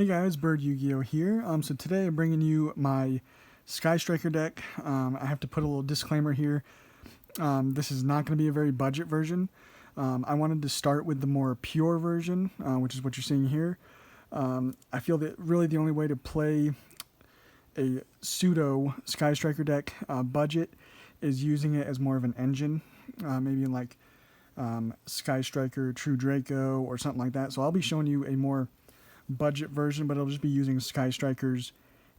Hey guys, Bird Yu-Gi-Oh here. So today I'm bringing you my Sky Striker deck. I have to put a little disclaimer here. This is not going to be a very budget version. I wanted to start with the more pure version, which is what you're seeing here. I feel that really the only way to play a pseudo Sky Striker deck budget is using it as more of an engine, maybe in like Sky Striker, True Draco, or something like that. So I'll be showing you a more budget version, but it'll just be using Sky Strikers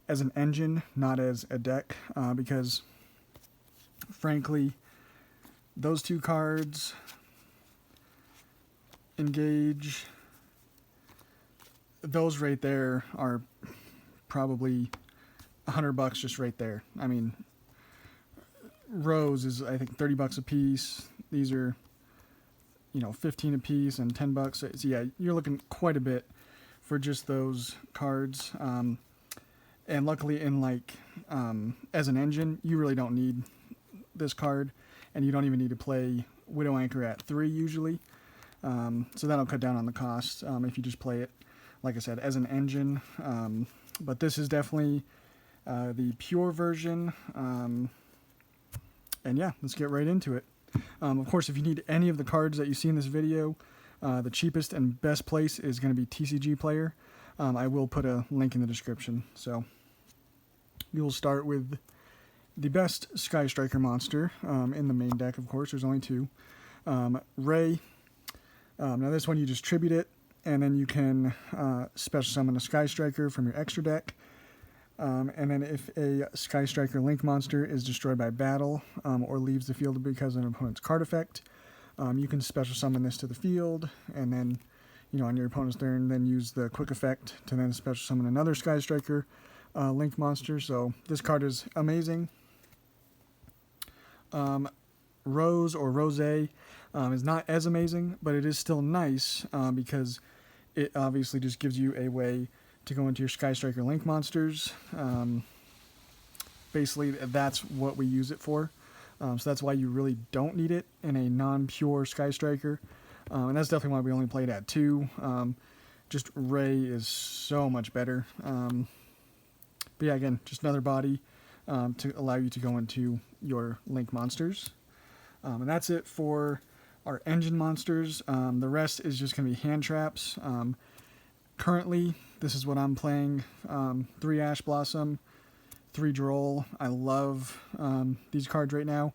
as an engine, not as a deck, because frankly, those two cards, Engage, those right there are probably $100 just right there. I mean, Rose is I think $30 a piece. These are, 15 a piece and $10. So yeah, you're looking quite a bit for just those cards. And luckily as an engine, you really don't need this card, and you don't even need to play Widow Anchor at 3 usually. So that'll cut down on the cost if you just play it, like I said, as an engine. But this is definitely the pure version. And yeah, let's get right into it. Of course, if you need any of the cards that you see in this video, the cheapest and best place is going to be TCG Player. I will put a link in the description. So you'll start with the best Sky Striker monster in the main deck, of course. There's only two. Ray. Now this one you just tribute it, and then you can special summon a Sky Striker from your extra deck. And then if a Sky Striker Link monster is destroyed by battle or leaves the field because of an opponent's card effect, you can special summon this to the field, and then, on your opponent's turn, then use the quick effect to then special summon another Sky Striker Link monster. So this card is amazing. Rose or Rose is not as amazing, but it is still nice because it obviously just gives you a way to go into your Sky Striker Link monsters. Basically, that's what we use it for. So that's why you really don't need it in a non-pure Sky Striker. And that's definitely why we only played at 2. Just Ray is so much better. But yeah, again, just another body to allow you to go into your Link monsters. And that's it for our engine monsters. The rest is just going to be hand traps. Currently, this is what I'm playing. 3 Ash Blossom, 3 Droll. I love these cards right now.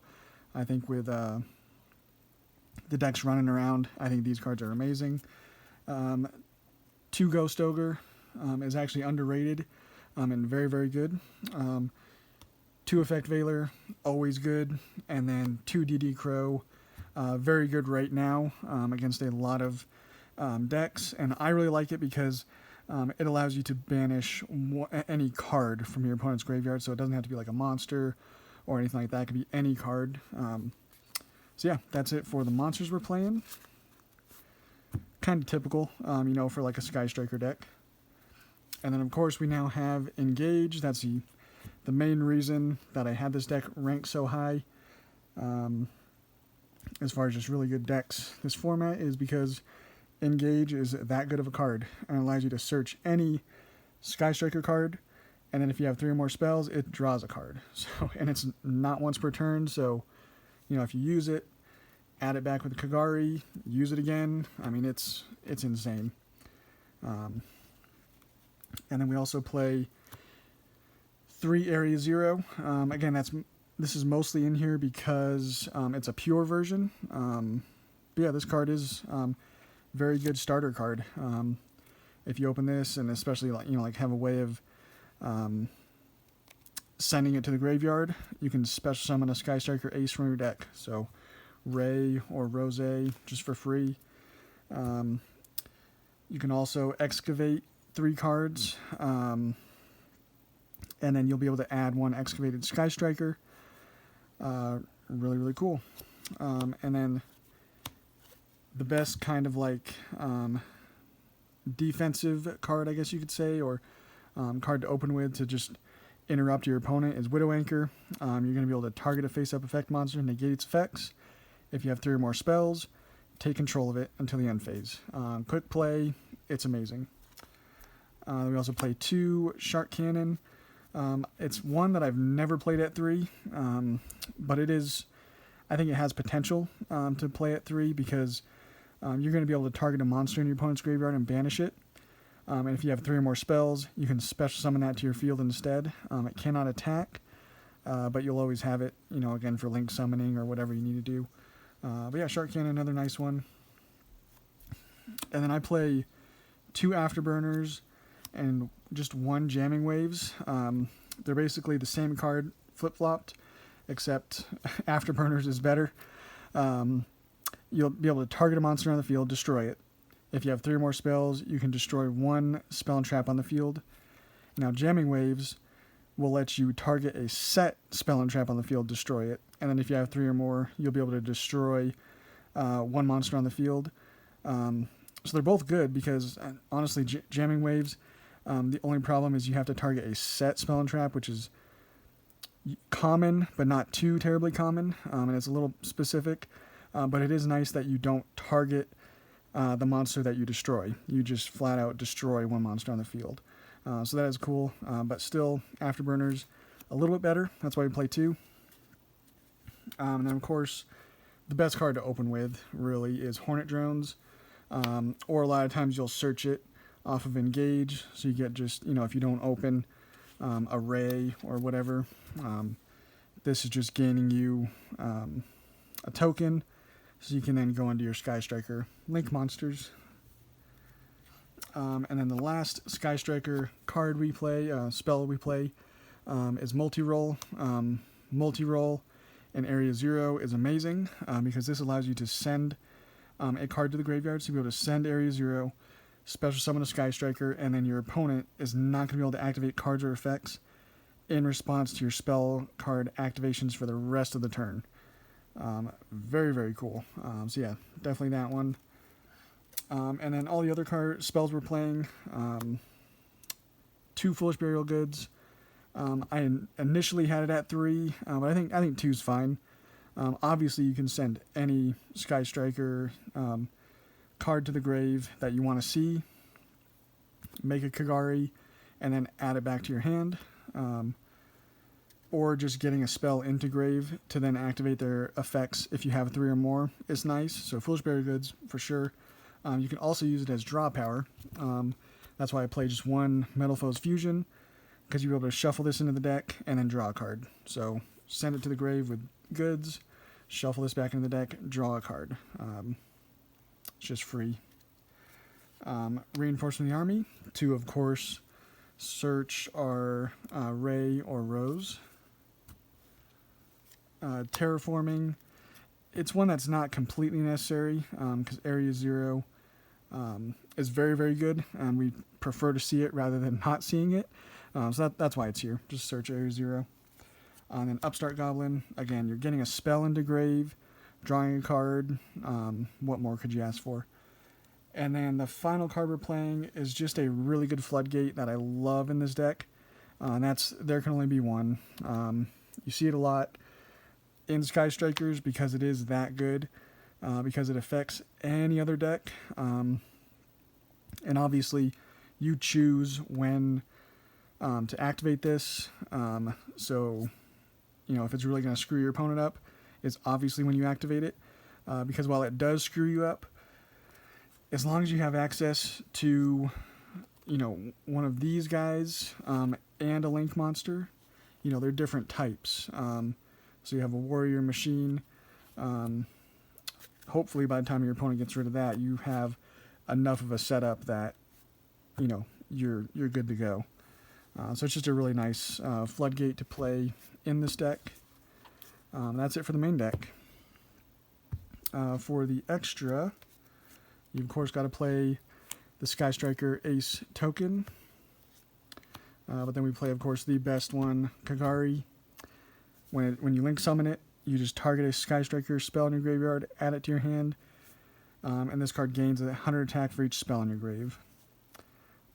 I think with the decks running around, I think these cards are amazing. 2 Ghost Ogre is actually underrated and very, very good. 2 Effect Veiler, always good. And then 2 DD Crow, very good right now against a lot of decks. And I really like it because it allows you to banish any card from your opponent's graveyard, so it doesn't have to be like a monster or anything like that. It could be any card. So yeah, that's it for the monsters we're playing. Kind of typical, for like a Sky Striker deck. And then of course we now have Engage. That's the main reason that I had this deck ranked so high. As far as just really good decks, this format is because Engage is that good of a card and allows you to search any Sky Striker card, and then if you have 3 or more spells, it draws a card. So, and it's not once per turn, so if you use it, add it back with Kagari, use it again. I mean, it's insane. And then we also play 3 Area Zero. Again, this is mostly in here because it's a pure version. But yeah, this card is very good starter card. If you open this, and especially have a way of sending it to the graveyard, you can special summon a Sky Striker Ace from your deck. So Ray or Rose just for free. You can also excavate 3 cards, and then you'll be able to add 1 excavated Sky Striker. Really, really cool. And then the best kind of defensive card, I guess you could say, or card to open with to just interrupt your opponent is Widow Anchor. You're going to be able to target a face-up effect monster and negate its effects. If you have 3 or more spells, take control of it until the end phase. Quick play, it's amazing. We also play 2 Shark Cannon. It's one that I've never played at 3, but I think it has potential to play at 3 because you're going to be able to target a monster in your opponent's graveyard and banish it. And if you have 3 or more spells, you can special summon that to your field instead. It cannot attack, but you'll always have it, again, for link summoning or whatever you need to do. But yeah, Shark Cannon, another nice one. And then I play 2 Afterburners and just 1 Jamming Waves. They're basically the same card flip-flopped, except Afterburners is better. You'll be able to target a monster on the field, destroy it. If you have 3 or more spells, you can destroy 1 spell and trap on the field. Now, Jamming Waves will let you target a set spell and trap on the field, destroy it. And then if you have 3 or more, you'll be able to destroy 1 monster on the field. So they're both good because, honestly, Jamming Waves, the only problem is you have to target a set spell and trap, which is common, but not too terribly common, and it's a little specific. But it is nice that you don't target the monster that you destroy. You just flat out destroy 1 monster on the field. So that is cool, but still, Afterburners a little bit better. That's why we play 2. And then, of course, the best card to open with, really, is Hornet Drones. Or a lot of times you'll search it off of Engage, so you get just, if you don't open Array or whatever, this is just gaining you a token, so you can then go into your Sky Striker Link monsters. And then the last Sky Striker card we play, spell we play, is Multi-Roll. Multi-Roll in Area 0 is amazing because this allows you to send a card to the graveyard, so you'll be able to send Area 0, special summon a Sky Striker, and then your opponent is not going to be able to activate cards or effects in response to your spell card activations for the rest of the turn. Very, very cool. So yeah, definitely that one. And then all the other spells we're playing, 2 Foolish Burial Goods. I initially had it at 3, but I think 2's fine. Obviously, you can send any Sky Striker card to the grave that you want to see, make a Kagari, and then add it back to your hand. Or just getting a spell into grave to then activate their effects if you have 3 or more is nice. So Foolish Burial Goods, for sure. You can also use it as draw power. That's why I play just 1 Metal Foes Fusion, because you'll be able to shuffle this into the deck and then draw a card. So send it to the grave with goods, shuffle this back into the deck, draw a card. It's just free. Reinforcing the army to, of course, search our Ray or Rose. Terraforming, it's one that's not completely necessary because Area 0 is very, very good, and we prefer to see it rather than not seeing it. So that's why it's here. Just search Area 0. And then Upstart Goblin, again, you're getting a spell into grave, drawing a card. What more could you ask for? And then the final card we're playing is just a really good Floodgate that I love in this deck. And there can only be one. You see it a lot in Sky Strikers because it is that good, because it affects any other deck. And obviously, you choose when to activate this. So, if it's really going to screw your opponent up, it's obviously when you activate it. Because while it does screw you up, as long as you have access to, one of these guys and a Link monster, they're different types. So you have a Warrior Machine. Hopefully by the time your opponent gets rid of that, you have enough of a setup that, you're good to go. So it's just a really nice Floodgate to play in this deck. That's it for the main deck. For the extra, you've of course got to play the Sky Striker Ace token. But then we play, of course, the best one, Kagari. When you Link summon it, you just target a Sky Striker spell in your graveyard, add it to your hand, and this card gains 100 attack for each spell in your grave.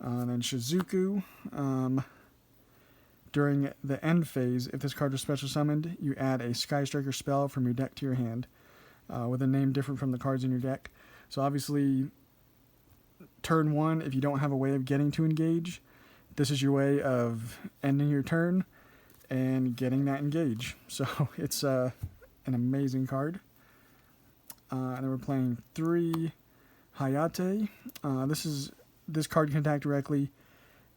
Then Shizuku. During the end phase, if this card is special summoned, you add a Sky Striker spell from your deck to your hand, with a name different from the cards in your deck. So obviously, turn 1, if you don't have a way of getting to engage, this is your way of ending your turn and getting that engage. So it's an amazing card. And then we're playing 3 Hayate. This card can attack directly.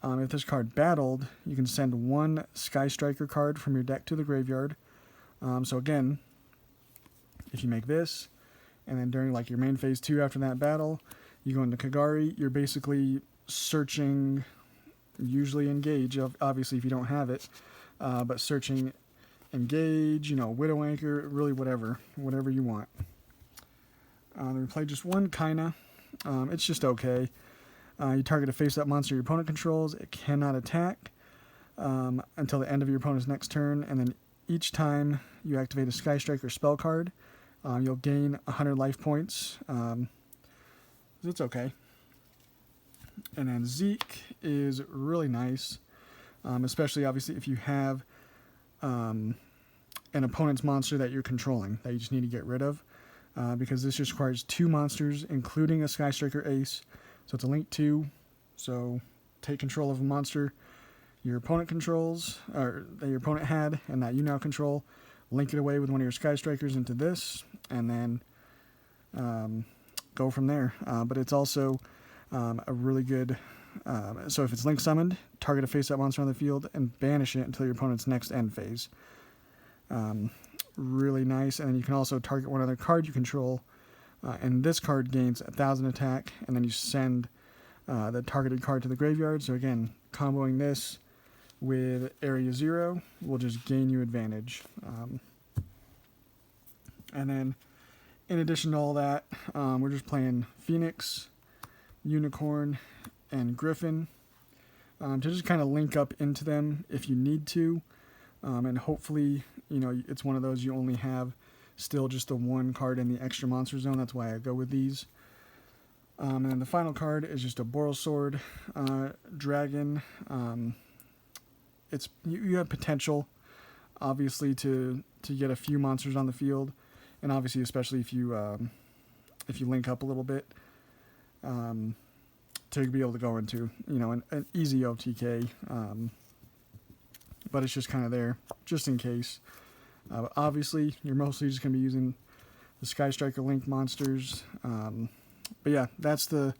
If this card battled, you can send 1 Sky Striker card from your deck to the graveyard. So again, if you make this, and then during like your main phase 2 after that battle, you go into Kagari, you're basically searching, usually engage, obviously if you don't have it, but searching engage, Widow Anchor, really whatever you want. Then we play just 1 Kaina. It's just okay. You target a face-up monster your opponent controls. It cannot attack until the end of your opponent's next turn, and then each time you activate a Sky Striker spell card, you'll gain 100 life points. It's okay. And then Zeke is really nice, especially obviously if you have an opponent's monster that you're controlling that you just need to get rid of, because this just requires 2 monsters, including a Sky Striker Ace. So it's a link 2. So take control of a monster your opponent controls, or that your opponent had, and that you now control. Link it away with one of your Sky Strikers into this, and then go from there. But it's also a really good... so if it's link summoned, target a face-up monster on the field and banish it until your opponent's next end phase. Really nice. And then you can also target one other card you control, and this card gains 1,000 attack, and then you send the targeted card to the graveyard. So again, comboing this with Area 0 will just gain you advantage. And then, in addition to all that, we're just playing Phoenix, Unicorn, and Griffin to just kind of link up into them if you need to. And hopefully, it's one of those you only have still just the 1 card in the extra monster zone. That's why I go with these. And then the final card is just a Boral Sword Dragon. You have potential, obviously, to get a few monsters on the field, and obviously, especially if you link up a little bit, to be able to go into an easy OTK. But it's just kind of there, just in case. Obviously, you're mostly just going to be using the Sky Striker Link monsters. But yeah, that's the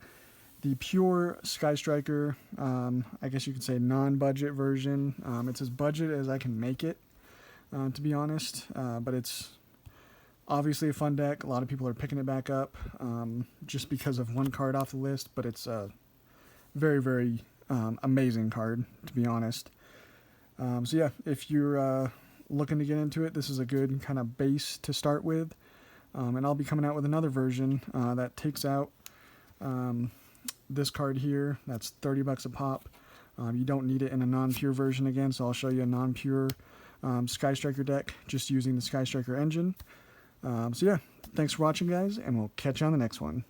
pure Sky Striker, I guess you could say non-budget version. It's as budget as I can make it, to be honest. But it's obviously a fun deck. A lot of people are picking it back up just because of 1 card off the list. But it's a very, very amazing card, to be honest. So yeah, if you're looking to get into it, this is a good kind of base to start with. And I'll be coming out with another version that takes out this card here. That's $30 a pop. You don't need it in a non-pure version again, so I'll show you a non-pure Sky Striker deck just using the Sky Striker engine. So yeah, thanks for watching, guys, and we'll catch you on the next one.